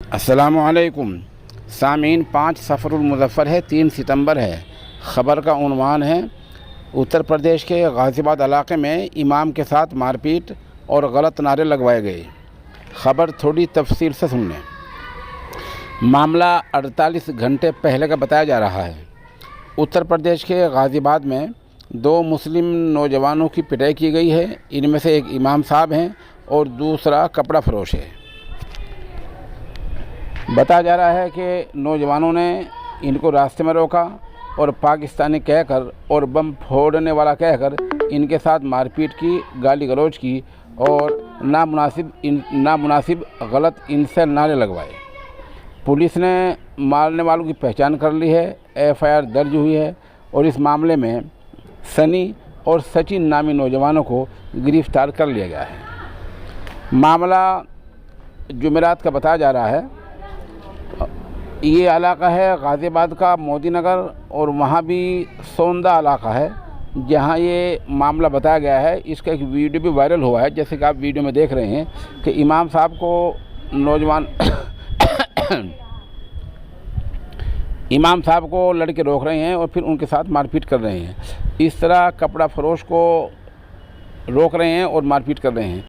अस्सलामुअलैकुम सामीन। 5 सफ़रुल मुज़फ़्फ़र है, 3 सितंबर है। ख़बर का उन्वान है, उत्तर प्रदेश के गाज़ियाबाद इलाके में इमाम के साथ मारपीट और गलत नारे लगवाए गए। ख़बर थोड़ी तफसील से सुन लें। मामला 48 घंटे पहले का बताया जा रहा है। उत्तर प्रदेश के गाज़ियाबाद में 2 मुस्लिम नौजवानों की पिटाई की गई है। इनमें से एक इमाम साहब हैं और दूसरा कपड़ा फरोश है। बताया जा रहा है कि नौजवानों ने इनको रास्ते में रोका और पाकिस्तानी कहकर और बम फोड़ने वाला कहकर इनके साथ मारपीट की, गाली गलौज की और नामुनासिब गलत इनसे नारे लगवाए। पुलिस ने मारने वालों की पहचान कर ली है। एफआईआर दर्ज हुई है और इस मामले में सनी और सचिन नामी नौजवानों को गिरफ्तार कर लिया गया है। मामला जुमेरात का बताया जा रहा है। ये इलाका है गाज़ियाबाद का मोदी नगर और वहाँ भी सोंदा इलाका है जहाँ ये मामला बताया गया है। इसका एक वीडियो भी वायरल हुआ है, जैसे कि आप वीडियो में देख रहे हैं कि इमाम साहब को नौजवान इमाम साहब को लड़के रोक रहे हैं और फिर उनके साथ मारपीट कर रहे हैं। इस तरह कपड़ा फरोश को रोक रहे हैं और मारपीट कर रहे हैं।